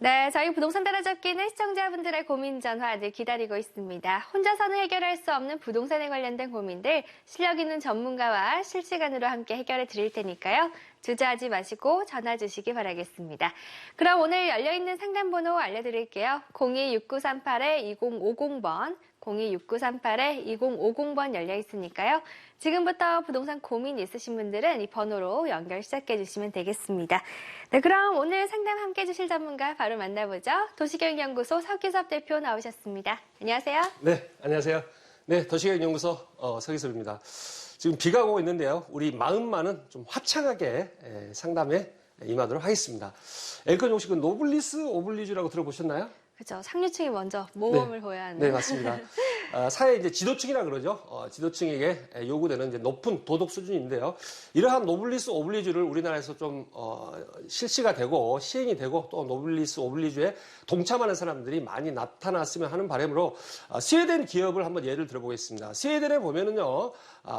네, 저희 부동산 따라잡기는 시청자분들의 고민 전화 늘 기다리고 있습니다. 혼자서는 해결할 수 없는 부동산에 관련된 고민들 실력 있는 전문가와 실시간으로 함께 해결해 드릴 테니까요. 주저하지 마시고 전화 주시기 바라겠습니다. 그럼 오늘 열려있는 상담번호 알려드릴게요. 026938-2050번, 026938-2050번 열려 있으니까요. 지금부터 부동산 고민 있으신 분들은 이 번호로 연결 시작해 주시면 되겠습니다. 네, 그럼 오늘 상담 함께 해주실 전문가 바로 만나보죠. 도시교육연구소 서기섭 대표 나오셨습니다. 안녕하세요. 네, 안녕하세요. 네, 도시교육연구소 서기섭입니다. 지금 비가 오고 있는데요. 우리 마음만은 좀 화창하게 상담에 임하도록 하겠습니다. 엘건 혹시 그 노블리스 오블리주라고 들어보셨나요? 그렇죠. 상류층이 먼저 모험을 보여야 하는. 네, 맞습니다. 사회 이제 지도층이라 그러죠. 지도층에게 요구되는 이제 높은 도덕 수준인데요. 이러한 노블리스 오블리주를 우리나라에서 좀 실시가 되고 시행이 되고 또 노블리스 오블리주에 동참하는 사람들이 많이 나타났으면 하는 바람으로 스웨덴 기업을 한번 예를 들어보겠습니다. 스웨덴에 보면은요.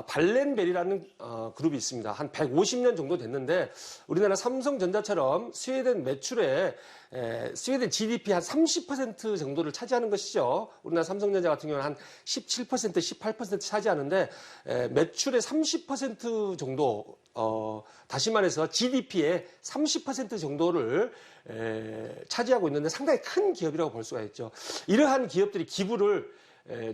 발렌벨이라는 그룹이 있습니다. 한 150년 정도 됐는데 우리나라 삼성전자처럼 스웨덴 매출에 스웨덴 GDP 한 30% 정도를 차지하는 것이죠. 우리나라 삼성전자 같은 경우는 한 17%, 18% 차지하는데 매출의 30% 정도 다시 말해서 GDP의 30% 정도를 차지하고 있는데 상당히 큰 기업이라고 볼 수가 있죠. 이러한 기업들이 기부를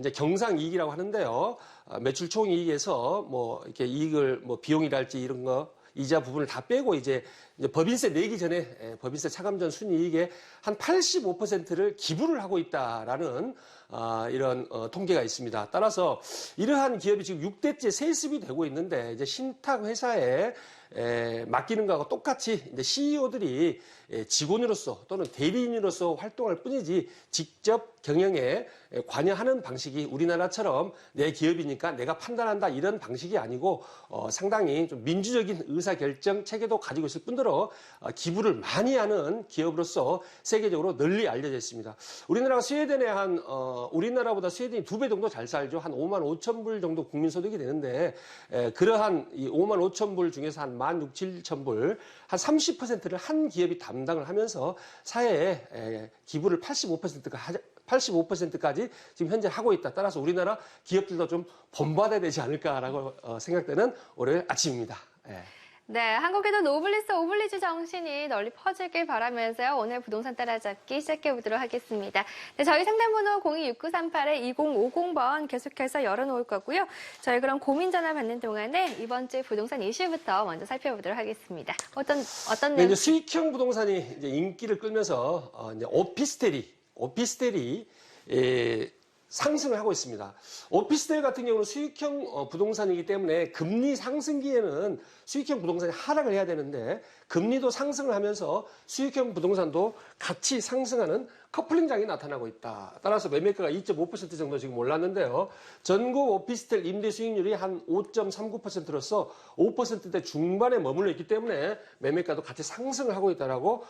이제 경상이익이라고 하는데요. 매출 총이익에서 뭐 이렇게 이익을 뭐 비용이랄지 이런 거 이자 부분을 다 빼고 이제 법인세 내기 전에 법인세 차감 전 순이익의 한 85%를 기부를 하고 있다라는 이런 통계가 있습니다. 따라서 이러한 기업이 지금 6대째 세습이 되고 있는데 이제 신탁 회사에 맡기는 거하고 똑같이 이제 CEO들이 직원으로서 또는 대리인으로서 활동할 뿐이지 직접 경영에 관여하는 방식이 우리나라처럼 내 기업이니까 내가 판단한다 이런 방식이 아니고 상당히 좀 민주적인 의사결정 체계도 가지고 있을 뿐더러 기부를 많이 하는 기업으로서 세계적으로 널리 알려져 있습니다. 우리나라가 스웨덴에 우리나라보다 스웨덴이 2배 정도 잘 살죠. 한 5만 5천 불 정도 국민소득이 되는데 그러한 이 5만 5천 불 중에서 한 1만 6, 7천 불 한 30%를 한 기업이 담당을 하면서 사회에 기부를 85%까지 지금 현재 하고 있다. 따라서 우리나라 기업들도 좀 본받아야 되지 않을까라고 생각되는 월요일 아침입니다. 네, 한국에도 노블리스 오블리주 정신이 널리 퍼지길 바라면서요. 오늘 부동산 따라잡기 시작해보도록 하겠습니다. 네, 저희 상담번호 026938-2050번 계속해서 열어놓을 거고요. 저희 그럼 고민 전화 받는 동안에 이번 주 부동산 이슈부터 먼저 살펴보도록 하겠습니다. 어떤 네, 이제 수익형 부동산이 이제 인기를 끌면서 이제 오피스텔이 상승을 하고 있습니다. 오피스텔 같은 경우는 수익형 부동산이기 때문에 금리 상승기에는 수익형 부동산이 하락을 해야 되는데 금리도 상승을 하면서 수익형 부동산도 같이 상승하는 커플링장이 나타나고 있다. 따라서 매매가가 2.5% 정도 지금 올랐는데요. 전국 오피스텔 임대 수익률이 한 5.39%로서 5%대 중반에 머물러 있기 때문에 매매가도 같이 상승을 하고 있다라고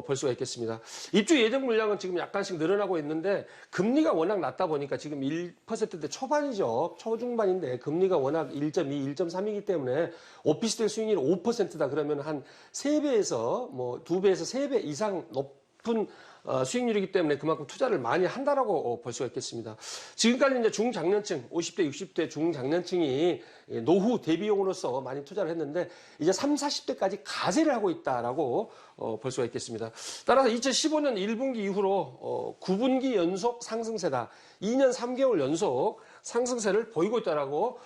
볼 수가 있겠습니다. 입주 예정 물량은 지금 약간씩 늘어나고 있는데 금리가 워낙 낮다 보니까 지금 1%대 초반이죠. 초중반인데 금리가 워낙 1.2, 1.3이기 때문에 오피스텔 수익률이 5%다 그러면 한 3배에서 뭐 2배에서 3배 이상 높은 수익률이기 때문에 그만큼 투자를 많이 한다라고 볼 수가 있겠습니다. 지금까지 이제 중장년층, 50대, 60대 중장년층이 노후 대비용으로서 많이 투자를 했는데 이제 30, 40대까지 가세를 하고 있다라고 볼 수가 있겠습니다. 따라서 2015년 1분기 이후로 9분기 연속 상승세다. 2년 3개월 연속 상승세를 보이고 있다라고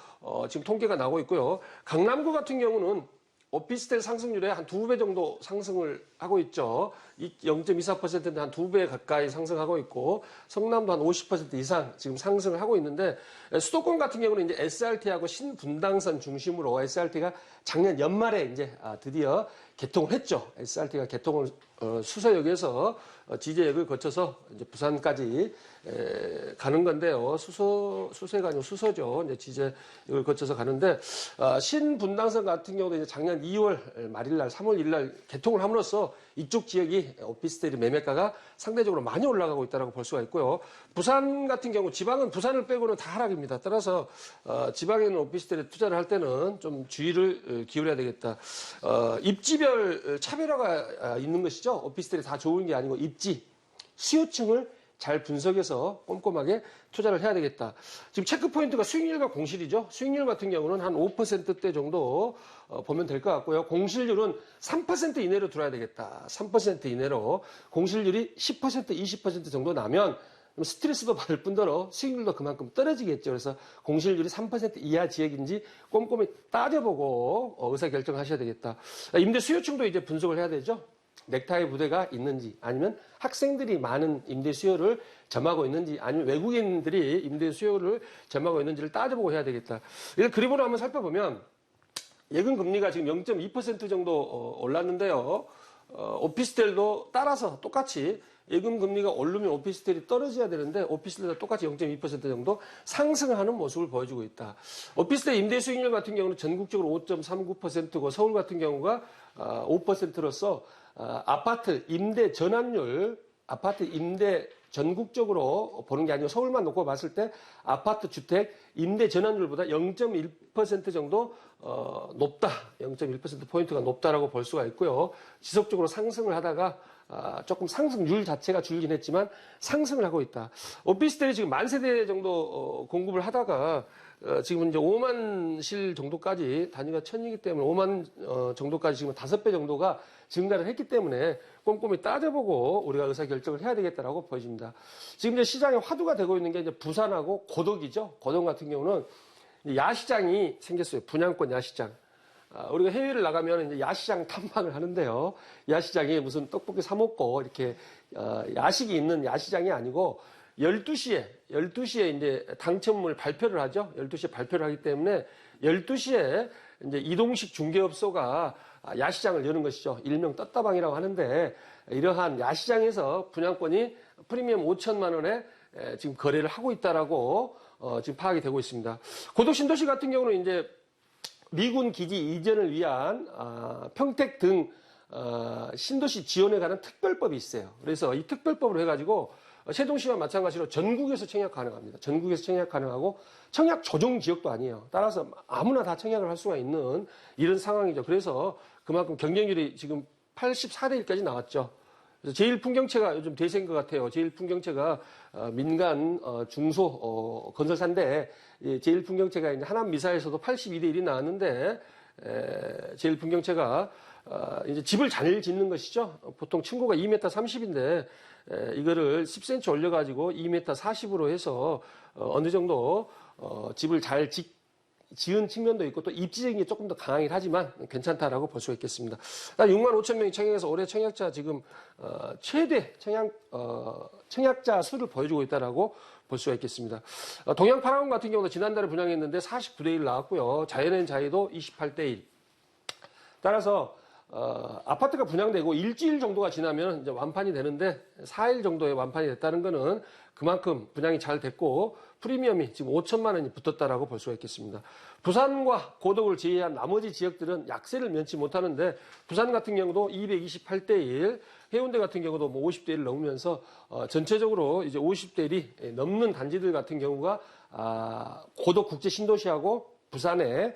지금 통계가 나오고 있고요. 강남구 같은 경우는 오피스텔 상승률에 한 2배 정도 상승을 하고 있죠. 0.24%인데 한 2배 가까이 상승하고 있고 성남도 한 50% 이상 지금 상승을 하고 있는데 수도권 같은 경우는 이제 SRT하고 신분당선 중심으로 SRT가 작년 연말에 이제 드디어 개통을 했죠. SRT가 개통을 수서역에서 지제역을 거쳐서 이제 부산까지 가는 건데요. 수서가 아니고 수서죠. 이제 지제역을 거쳐서 가는데 신분당선 같은 경우도 이제 작년 2월 말일날, 3월 1일 개통을 함으로써 이쪽 지역이 오피스텔 매매가가 상대적으로 많이 올라가고 있다고 볼 수가 있고요. 부산 같은 경우 지방은 부산을 빼고는 다 하락입니다. 따라서 지방에 있는 오피스텔에 투자를 할 때는 좀 주의를 기울여야 되겠다. 입지별 차별화가 있는 것이죠. 있죠. 오피스텔이 다 좋은 게 아니고 입지, 수요층을 잘 분석해서 꼼꼼하게 투자를 해야 되겠다. 지금 체크 포인트가 수익률과 공실이죠. 수익률 같은 경우는 한 5%대 정도 보면 될 것 같고요. 공실률은 3% 이내로 들어야 되겠다. 3% 이내로 공실률이 10%, 20% 정도 나면 스트레스도 받을 뿐더러 수익률도 그만큼 떨어지겠죠. 그래서 공실률이 3% 이하 지역인지 꼼꼼히 따져보고 의사결정하셔야 되겠다. 임대 수요층도 이제 분석을 해야 되죠. 넥타이 부대가 있는지, 아니면 학생들이 많은 임대 수요를 점하고 있는지, 아니면 외국인들이 임대 수요를 점하고 있는지를 따져보고 해야 되겠다. 이걸 그림으로 한번 살펴보면 예금 금리가 지금 0.2% 정도 올랐는데요. 오피스텔도 따라서 똑같이 예금 금리가 오르면 오피스텔이 떨어져야 되는데 오피스텔도 똑같이 0.2% 정도 상승을 하는 모습을 보여주고 있다. 오피스텔 임대 수익률 같은 경우는 전국적으로 5.39%고 서울 같은 경우가 5%로서 아파트 임대 전환율, 아파트 임대 전국적으로 보는 게 아니고 서울만 놓고 봤을 때 아파트 주택 임대 전환율보다 0.1% 정도 높다. 0.1%포인트가 높다라고 볼 수가 있고요. 지속적으로 상승을 하다가 조금 상승률 자체가 줄긴 했지만 상승을 하고 있다. 오피스텔이 지금 10,000세대 정도 공급을 하다가 지금 이제 5만 실 정도까지, 단위가 1000이기 때문에 5만 정도까지 지금 5배 정도가 증가를 했기 때문에 꼼꼼히 따져보고 우리가 의사결정을 해야 되겠다라고 보여집니다. 지금 이제 시장에 화두가 되고 있는 게 이제 부산하고 고덕이죠. 고덕 같은 경우는 야시장이 생겼어요. 분양권 야시장. 우리가 해외를 나가면 이제 야시장 탐방을 하는데요. 야시장이 무슨 떡볶이 사 먹고 이렇게 야식이 있는 야시장이 아니고 12시에 이제 당첨물 발표를 하죠. 12시에 발표를 하기 때문에 12시에 이제 이동식 중개업소가 야시장을 여는 것이죠. 일명 떴다방이라고 하는데, 이러한 야시장에서 분양권이 프리미엄 5천만 원에 지금 거래를 하고 있다라고 지금 파악이 되고 있습니다. 고덕 신도시 같은 경우는 이제 미군 기지 이전을 위한 평택 등 신도시 지원에 관한 특별법이 있어요. 그래서 이 특별법으로 해가지고 세종시와 마찬가지로 전국에서 청약 가능합니다. 전국에서 청약 가능하고 청약 조정 지역도 아니에요. 따라서 아무나 다 청약을 할 수가 있는 이런 상황이죠. 그래서 그만큼 경쟁률이 지금 84대 1까지 나왔죠. 그래서 제일풍경채가 요즘 대세인 것 같아요. 제일풍경채가 민간 중소 건설사인데, 제일풍경채가 이제 하남미사에서도 82대 1이 나왔는데, 제일풍경채가 이제 집을 잘 짓는 것이죠. 보통 층고가 2m 30인데 이거를 10cm 올려가지고 2m 40으로 해서 어느 정도 집을 잘 지은 측면도 있고 또 입지적인 게 조금 더 강하긴 하지만 괜찮다라고 볼 수가 있겠습니다. 6만 5천 명이 청약해서 올해 청약자 지금 최대 청약자 수를 보여주고 있다라고 볼 수가 있겠습니다. 동양 파라곤 같은 경우도 지난달에 분양했는데 49대 1 나왔고요. 자연의 자이도 28대 1. 따라서 아파트가 분양되고 일주일 정도가 지나면 이제 완판이 되는데 4일 정도에 완판이 됐다는 거는 그만큼 분양이 잘 됐고 프리미엄이 지금 5천만 원이 붙었다라고 볼 수가 있겠습니다. 부산과 고덕을 제외한 나머지 지역들은 약세를 면치 못하는데 부산 같은 경우도 228대 1, 해운대 같은 경우도 뭐 50대 1을 넘으면서 전체적으로 이제 50대 1이 넘는 단지들 같은 경우가 고덕 국제 신도시하고 부산의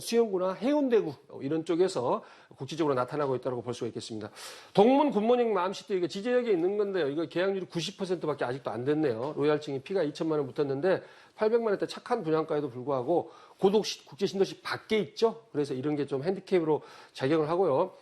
수영구나 해운대구 이런 쪽에서 국지적으로 나타나고 있다고 볼 수가 있겠습니다. 동문 굿모닝 맘시티 이거 지제역에 있는 건데요. 이거 계약률이 90%밖에 아직도 안 됐네요. 로얄층이 피가 2천만 원 붙었는데 800만 원대 착한 분양가에도 불구하고 고덕 국제 신도시 밖에 있죠. 그래서 이런 게 좀 핸디캡으로 작용을 하고요.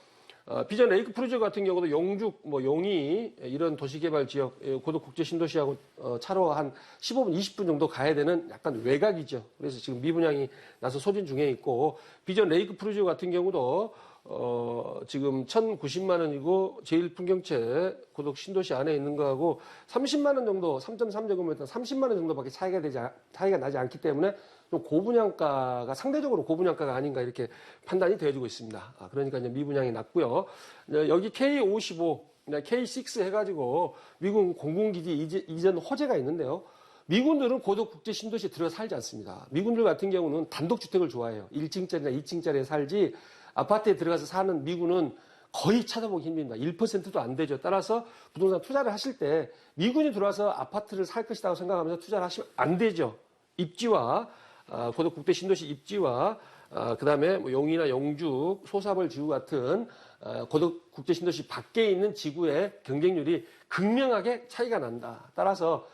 비전 레이크 프로젝트 같은 경우도 용죽, 용이 이런 도시개발 지역 고덕 국제 신도시하고 차로 한 15분, 20분 정도 가야 되는 약간 외곽이죠. 그래서 지금 미분양이 나서 소진 중에 있고 비전 레이크 프로젝트 같은 경우도 지금 1,090만 원이고 제일 풍경채 고덕 신도시 안에 있는 거하고 30만 원 정도, 3.3제곱미터 30만 원 정도밖에 차이가 나지 않기 때문에 좀 고분양가가 상대적으로 고분양가가 아닌가 이렇게 판단이 되어지고 있습니다. 그러니까 이제 미분양이 낮고요. 여기 K55, K6 해가지고 미군 공군기지 이전 호재가 있는데요. 미군들은 고덕 국제 신도시에 들어 살지 않습니다. 미군들 같은 경우는 단독주택을 좋아해요. 1층짜리나 2층짜리에 살지 아파트에 들어가서 사는 미군은 거의 찾아보기 힘듭니다. 1%도 안 되죠. 따라서 부동산 투자를 하실 때 미군이 들어와서 아파트를 살 것이라고 생각하면서 투자를 하시면 안 되죠. 입지와 고덕 국제 신도시 입지와 그다음에 뭐 용인이나 영주, 소사벌 지구 같은 고덕 국제 신도시 밖에 있는 지구의 경쟁률이 극명하게 차이가 난다. 따라서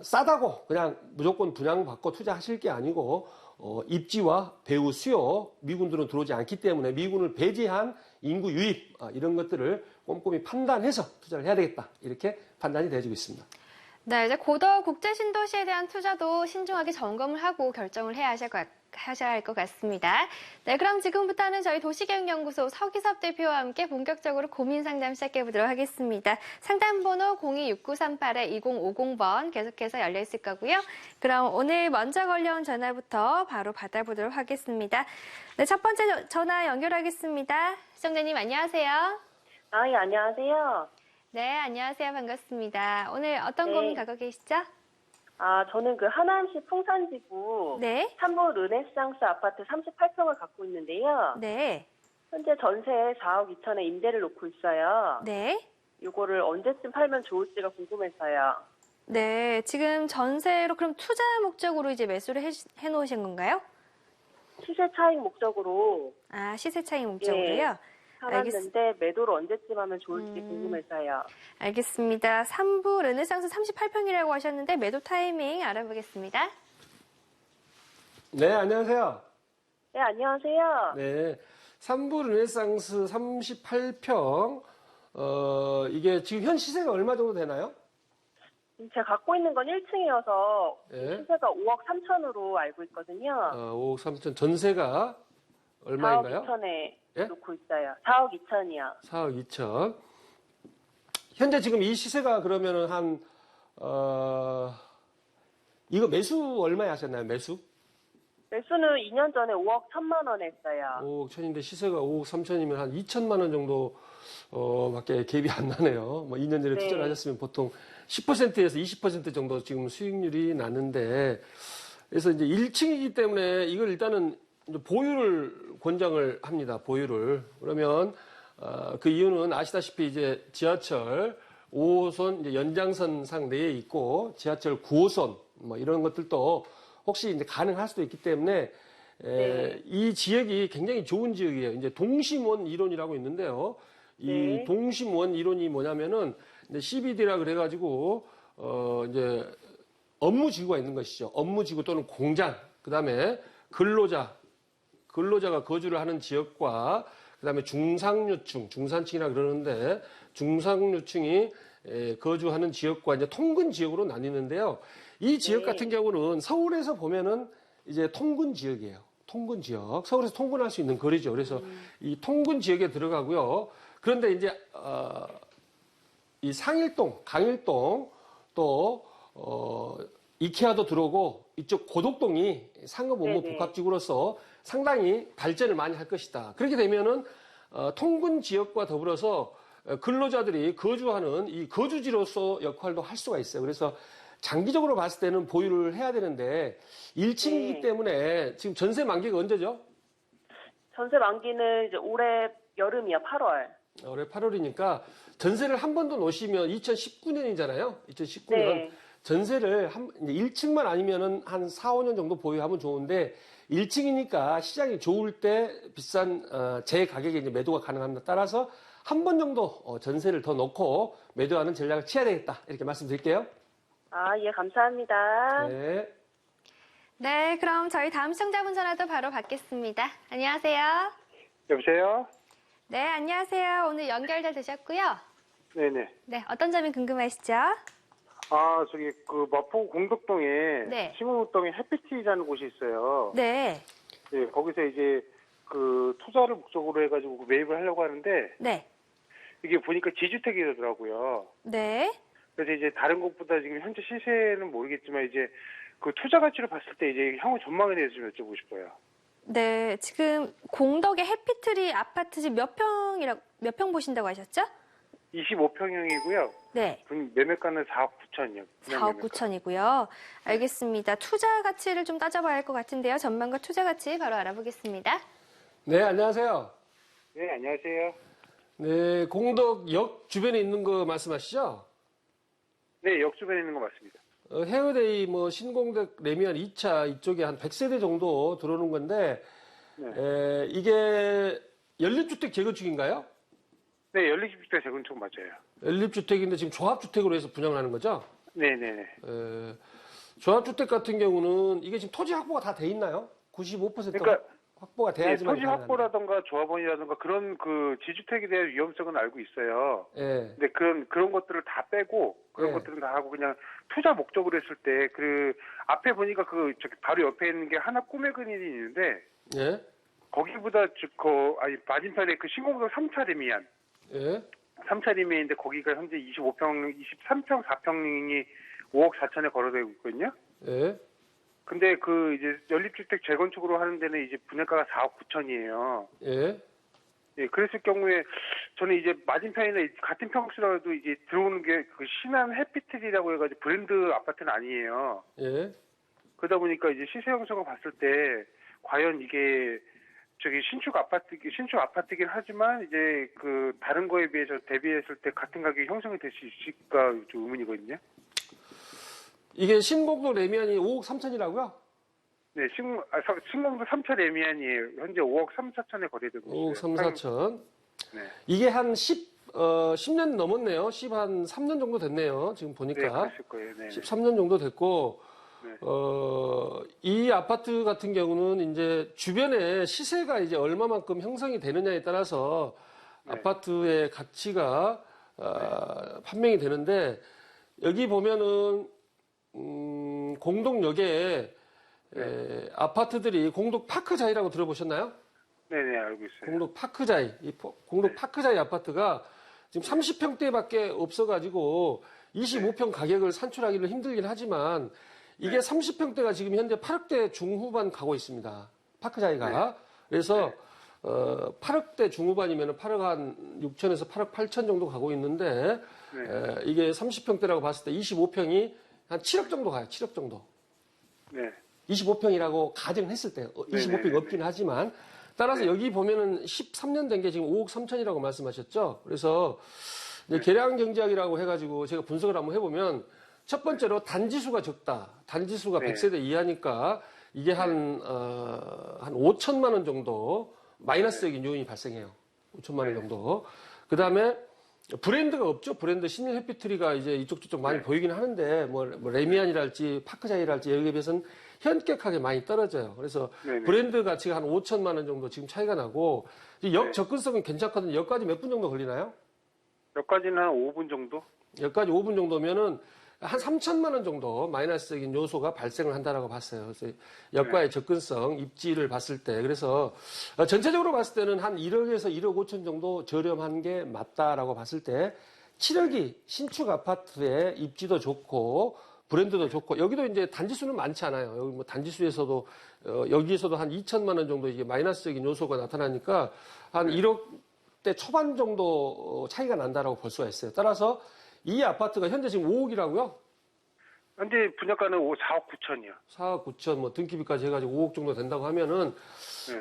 싸다고 그냥 무조건 분양받고 투자하실 게 아니고 입지와 배후 수요, 미군들은 들어오지 않기 때문에 미군을 배제한 인구 유입 이런 것들을 꼼꼼히 판단해서 투자를 해야 되겠다. 이렇게 판단이 되어지고 있습니다. 네, 이제 고덕 국제 신도시에 대한 투자도 신중하게 점검을 하고 결정을 해야 하셔야 할 것 같습니다. 네, 그럼 지금부터는 저희 도시계획연구소 서기섭 대표와 함께 본격적으로 고민 상담 시작해 보도록 하겠습니다. 상담번호 026938-2050번 계속해서 열려 있을 거고요. 그럼 오늘 먼저 걸려온 전화부터 바로 받아보도록 하겠습니다. 네, 첫 번째 전화 연결하겠습니다. 시청자님 안녕하세요. 예, 안녕하세요. 네, 안녕하세요. 반갑습니다. 오늘 어떤 네. 고민 갖고 계시죠? 저는 그 하남시 풍산지구 네. 3부 르네상스 아파트 38평을 갖고 있는데요. 네. 현재 전세에 4억 2천에 임대를 놓고 있어요. 네. 이거를 언제쯤 팔면 좋을지가 궁금해서요. 네. 지금 전세로 그럼 투자 목적으로 이제 매수를 해 놓으신 건가요? 시세 차익 목적으로 아, 시세 차익 목적으로요? 살았는데 매도를 언제쯤 하면 좋을지 궁금해서요. 알겠습니다. 3부 르네상스 38평이라고 하셨는데 매도 타이밍 알아보겠습니다. 네, 안녕하세요. 네, 안녕하세요. 네. 3부 르네상스 38평, 이게 지금 현 시세가 얼마 정도 되나요? 제가 갖고 있는 건 1층이어서 네. 시세가 5억 3천으로 알고 있거든요. 5억 3천, 전세가 얼마인가요? 4억 2천에 예? 놓고 있어요. 4억 2천이요. 4억 2천. 현재 지금 이 시세가 그러면은 이거 매수 얼마에 하셨나요? 매수? 매수는 2년 전에 5억 1천만 원 했어요. 5억 천인데 시세가 5억 3천이면 한 2천만 원 정도, 밖에 갭이 안 나네요. 뭐 2년 전에 네. 투자를 하셨으면 보통 10%에서 20% 정도 지금 수익률이 나는데, 그래서 이제 1층이기 때문에 이걸 일단은 이제 보유를 권장을 합니다. 보유를. 그러면 그 이유는 아시다시피 이제 지하철 5호선 이제 연장선상 내에 있고 지하철 9호선 뭐 이런 것들도 혹시 이제 가능할 수도 있기 때문에 네. 이 지역이 굉장히 좋은 지역이에요. 이제 동심원 이론이라고 있는데요. 이 네. 동심원 이론이 뭐냐면은 이제 CBD라 그래가지고 이제 업무지구가 있는 것이죠. 업무지구 또는 공장, 그다음에 근로자가 거주를 하는 지역과 그다음에 중상류층, 중산층이라 그러는데 중상류층이 거주하는 지역과 이제 통근 지역으로 나뉘는데요. 이 지역 네. 같은 경우는 서울에서 보면은 이제 통근 지역이에요. 통근 지역. 서울에서 통근할 수 있는 거리죠. 그래서 이 통근 지역에 들어가고요. 그런데 이제 이 상일동, 강일동 또 이케아도 들어오고 이쪽 고덕동이 상업 업무 네네. 복합지구로서 상당히 발전을 많이 할 것이다. 그렇게 되면은 통근 지역과 더불어서 근로자들이 거주하는 이 거주지로서 역할도 할 수가 있어요. 그래서 장기적으로 봤을 때는 보유를 해야 되는데 1층이기 네. 때문에 지금 전세 만기가 언제죠? 전세 만기는 이제 올해 여름이요, 8월. 올해 8월이니까 전세를 한 번 더 놓으시면 2019년이잖아요. 2019년. 네. 전세를 이제 1층만 아니면은 한 4, 5년 정도 보유하면 좋은데 1층이니까 시장이 좋을 때 비싼 제 가격에 이제 매도가 가능합니다. 따라서 한 번 정도 전세를 더 넣고 매도하는 전략을 취해야 되겠다. 이렇게 말씀드릴게요. 예, 감사합니다. 네. 네, 그럼 저희 다음 시청자분 전화도 바로 받겠습니다. 안녕하세요. 여보세요? 네, 안녕하세요. 오늘 연결 잘 되셨고요. 네네. 네, 어떤 점이 궁금하시죠? 저기, 마포구 공덕동에, 네. 신호동에 햇빛이라는 곳이 있어요. 네, 네, 거기서 이제, 투자를 목적으로 해가지고 매입을 하려고 하는데, 네, 이게 보니까 지주택이더라고요. 네. 그래서 이제 다른 곳보다 지금 현재 시세는 모르겠지만, 이제, 그 투자 가치를 봤을 때 이제 향후 전망에 대해서 좀 여쭤보고 싶어요. 네, 지금 공덕의 해피트리 아파트 집 몇 평 보신다고 하셨죠? 25평형이고요. 네. 매매가는 4억 9천이요. 4억 9천이고요. 알겠습니다. 투자 가치를 좀 따져봐야 할 것 같은데요. 전망과 투자 가치 바로 알아보겠습니다. 네, 안녕하세요. 네, 안녕하세요. 네, 공덕역 주변에 있는 거 말씀하시죠? 네, 역 주변에 있는 거 맞습니다. 해외데이 신공덕 레미안 2차 이쪽에 한 100세대 정도 들어오는 건데 이게 연립주택 재건축인가요? 네, 연립주택 재건축 맞아요. 연립주택인데 지금 조합주택으로 해서 분양을 하는 거죠? 네네네. 조합주택 같은 경우는 이게 지금 토지 확보가 다 돼 있나요? 95% 그러니까 확보가 돼야지만 토지 가능합니다. 확보라든가 조합원이라든가 그런 그 지주택에 대한 위험성은 알고 있어요. 예. 근데 그런 것들을 다 빼고 그런 예. 것들은 다 하고 그냥 투자 목적으로 했을 때 그 앞에 보니까 그 저기 바로 옆에 있는 게 하나 꿈의 근인이 있는데 예. 거기보다 아니 맞은편에 그 신공동 3차 레미안 예. 3차 레미안인데 거기가 현재 25평, 23평, 4평이 5억 4천에 거래되고 있거든요. 예. 근데 그 이제 연립주택 재건축으로 하는 데는 이제 분양가가 4억 9천이에요. 예. 예, 그랬을 경우에 저는 이제 맞은편이나 같은 평수라도 이제 들어오는 게 그 신한 해피트리라고 해가지고 브랜드 아파트는 아니에요. 예. 그러다 보니까 이제 시세 형성을 봤을 때 과연 이게 저기 신축 아파트긴 하지만 이제 그 다른 거에 비해서 대비했을 때 같은 가격이 형성이 될 수 있을까 좀 의문이거든요. 이게 신공도 레미안이 5억 3천이라고요? 네, 신공도 3차 레미안이에요. 현재 5억 3, 4천에 거래되고 있어요. 5억 3, 4천. 네. 이게 한 10년 넘었네요. 한 3년 정도 됐네요. 지금 네, 보니까. 그랬을 거예요. 네. 13년 정도 됐고, 네. 이 아파트 같은 경우는 이제 주변에 시세가 이제 얼마만큼 형성이 되느냐에 따라서 네. 아파트의 가치가 판명이 되는데, 여기 보면은, 공동역에 아파트들이 공동 파크자이라고 들어보셨나요? 네네, 알고 있어요. 공동 파크자이, 공동 파크자이 아파트가 지금 30평대밖에 없어가지고 25평 가격을 산출하기는 힘들긴 하지만 이게 30평대가 지금 현재 8억대 중후반 가고 있습니다. 파크자이가. 그래서 8억대 중후반이면 8억 한 6천에서 8억 8천 정도 가고 있는데 이게 30평대라고 봤을 때 25평이 한 7억 정도 가요. 7억 정도. 네. 25평이라고 가정했을 때 25평이 없긴 하지만 따라서 여기 보면은 13년 된 게 지금 5억 3천이라고 말씀하셨죠. 그래서 이제 계량 경제학이라고 해가지고 제가 분석을 한번 해보면 첫 번째로 단지수가 적다. 단지수가 100세대 이하니까 이게 한 5천만 원 정도 마이너스적인 요인이 발생해요. 5천만 원 정도. 그 다음에 브랜드가 없죠. 브랜드 신일 해피트리가 이제 이쪽 저쪽 많이 보이긴 하는데 뭐 레미안이랄지 파크자이랄지 여기에 비해서는 현격하게 많이 떨어져요. 그래서 브랜드 가치가 한 5천만 원 정도 지금 차이가 나고 역 접근성은 괜찮거든요. 역까지 몇 분 정도 걸리나요? 여기까지는 한 5분 정도? 역까지 5분 정도면은 한 3천만 원 정도 마이너스적인 요소가 발생을 한다라고 봤어요. 그래서 역과의 접근성, 입지를 봤을 때. 그래서 전체적으로 봤을 때는 한 1억에서 1억 5천 정도 저렴한 게 맞다라고 봤을 때 7억이 신축 아파트에 입지도 좋고 브랜드도 좋고 여기도 이제 단지수는 많지 않아요. 여기 뭐 단지수에서도 여기에서도 한 2천만 원 정도 이게 마이너스적인 요소가 나타나니까 한 1억대 초반 정도 차이가 난다라고 볼 수가 있어요. 따라서 이 아파트가 현재 지금 5억이라고요? 현재 분양가는 4억 9천이요. 4억 9천, 뭐 등기비까지 해가지고 5억 정도 된다고 하면은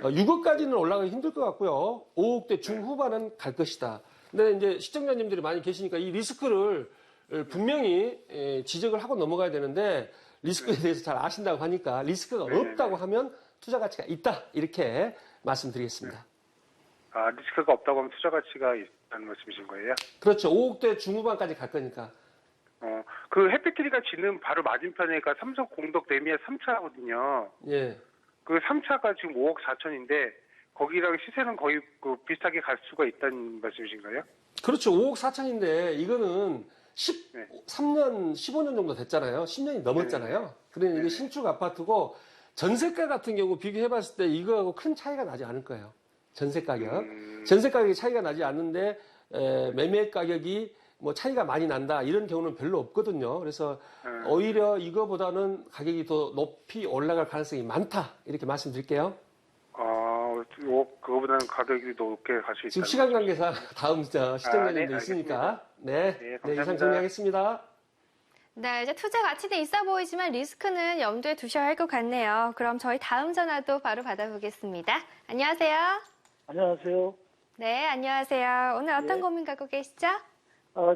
6억까지는 올라가기 힘들 것 같고요. 5억대 중후반은 갈 것이다. 근데 이제 시청자님들이 많이 계시니까 이 리스크를 분명히 지적을 하고 넘어가야 되는데 리스크에 대해서 잘 아신다고 하니까 리스크가 없다고 하면 투자 가치가 있다. 이렇게 말씀드리겠습니다. 아, 리스크가 없다고 하면 투자 가치가 있다는 말씀이신 거예요? 그렇죠. 5억대 중후반까지 갈 거니까. 그 해피트리가 지는 바로 맞은편에가 삼성 공덕 레미안 3차거든요. 예. 그 3차가 지금 5억 4천인데 거기랑 시세는 거의 그 비슷하게 갈 수가 있다는 말씀이신가요? 그렇죠. 5억 4천인데 이거는 13년, 15년 정도 됐잖아요. 10년이 넘었잖아요. 그러니 이게 신축 아파트고 전세가 같은 경우 비교해봤을 때 이거하고 큰 차이가 나지 않을 거예요. 전세 가격. 전세 가격이 차이가 나지 않는데 매매 가격이 뭐 차이가 많이 난다 이런 경우는 별로 없거든요. 그래서 오히려 이거보다는 가격이 더 높이 올라갈 가능성이 많다 이렇게 말씀드릴게요. 그거보다는 가격이 높게 갈 수 있다. 지금 시간 관계상 다음 시청자님도 있으니까 네, 이상 정리하겠습니다. 네, 이제 투자 가치는 있어 보이지만 리스크는 염두에 두셔야 할 것 같네요. 그럼 저희 다음 전화도 바로 받아보겠습니다. 안녕하세요. 안녕하세요. 네, 안녕하세요. 오늘 어떤 고민 갖고 계시죠?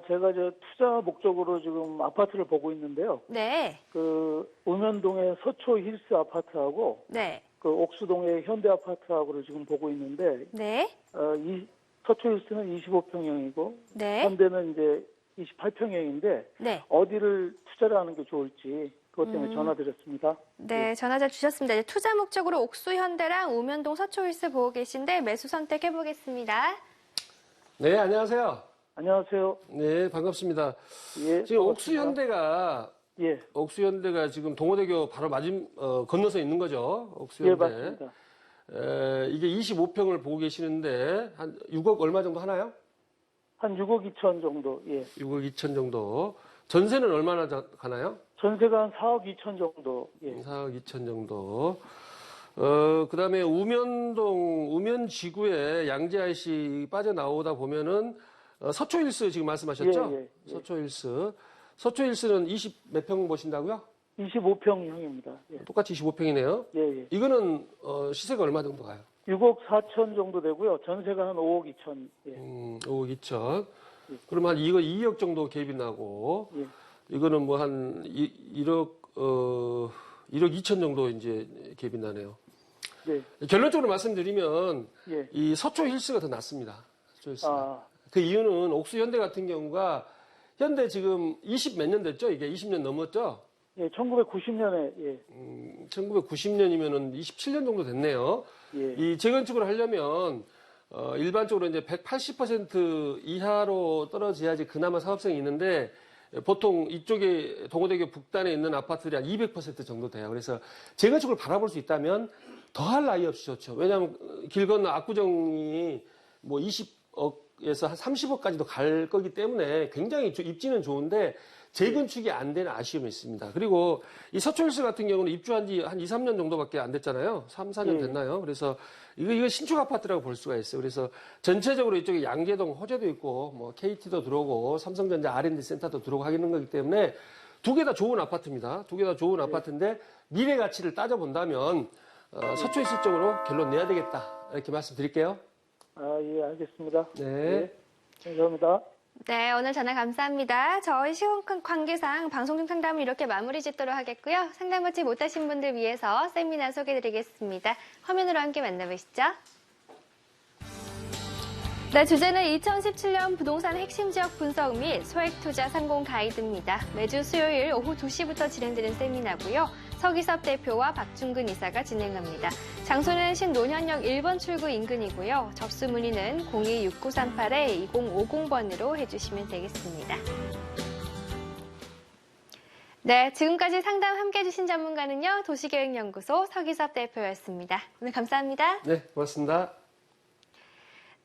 제가 투자 목적으로 지금 아파트를 보고 있는데요. 네. 그 읍면동의 서초 힐스 아파트하고 네. 그 옥수동의 현대아파트하고를 지금 보고 있는데 네. 이 서초힐스는 25평형이고 네. 현대는 이제 28평형인데 네. 어디를 투자를 하는 게 좋을지 그것 때문에 전화드렸습니다. 네, 전화 잘 주셨습니다. 이제 투자 목적으로 옥수현대랑 우면동 서초힐스 보고 계신데 매수 선택해 보겠습니다. 네, 안녕하세요. 안녕하세요. 네, 반갑습니다. 예, 지금 반갑습니다. 옥수현대가 지금 동호대교 바로 건너서 있는 거죠. 옥수현대. 예, 맞습니다. 이게 25평을 보고 계시는데 한 6억 얼마 정도 하나요? 한 6억 2천 정도. 예. 6억 2천 정도. 전세는 얼마나 가나요? 전세가 한 4억 2천 정도. 예. 4억 2천 정도. 그다음에 우면지구에 양재 빠져나오다 보면은 서초힐스 지금 말씀하셨죠? 예, 예, 예. 서초힐스는 20 몇 평 보신다고요? 25평형입니다. 예. 똑같이 25평이네요. 예, 예. 이거는 시세가 얼마 정도 가요? 6억 4천 정도 되고요. 전세가 한 5억 2천. 예. 5억 2천. 예. 그러면 이거 2억 정도 갭이 나고, 예. 이거는 뭐 한 1억 2천 정도 이제 갭이 나네요. 네. 결론적으로 말씀드리면, 예. 이 서초 힐스가 더 낫습니다. 서초 힐스가. 아, 그 이유는 옥수 현대 같은 경우가, 현대 지금 20 몇 년 됐죠? 이게 20년 넘었죠? 예, 1990년에, 예. 1990년이면은 27년 정도 됐네요. 예. 이 재건축을 하려면 일반적으로 이제 180% 이하로 떨어져야지 그나마 사업성이 있는데 보통 이쪽에 동호대교 북단에 있는 아파트들이 한 200% 정도 돼요. 그래서 재건축을 바라볼 수 있다면 더할 나위 없이 좋죠. 왜냐하면 길 건너 압구정이 뭐 20억에서 한 30억까지도 갈 거기 때문에 굉장히 입지는 좋은데 재건축이 안 되는 아쉬움이 있습니다. 그리고 이 서초힐스 같은 경우는 입주한 지 한 2, 3년 정도밖에 안 됐잖아요. 3, 4년 됐나요? 그래서 이거 신축 아파트라고 볼 수가 있어요. 그래서 전체적으로 이쪽에 양재동 호재도 있고 뭐 KT도 들어오고 삼성전자 R&D 센터도 들어오고 하는 거기 때문에 두 개 다 좋은 아파트입니다. 두 개 다 좋은 아파트인데 미래 가치를 따져본다면 서초힐스 쪽으로 결론 내야 되겠다. 이렇게 말씀드릴게요. 아, 예, 알겠습니다. 네. 예, 감사합니다. 네, 오늘 전화 감사합니다. 저희 시간 관계상 방송 중 상담을 이렇게 마무리 짓도록 하겠고요. 상담 받지 못하신 분들 위해서 세미나 소개해드리겠습니다. 화면으로 함께 만나보시죠. 네, 주제는 2017년 부동산 핵심 지역 분석 및 소액 투자 성공 가이드입니다. 매주 수요일 오후 2시부터 진행되는 세미나고요. 서기섭 대표와 박중근 이사가 진행합니다. 장소는 신논현역 1번 출구 인근이고요. 접수 문의는 026938-2050번으로 해주시면 되겠습니다. 네, 지금까지 상담 함께해 주신 전문가는요. 도시계획연구소 서기섭 대표였습니다. 오늘 감사합니다. 네, 고맙습니다.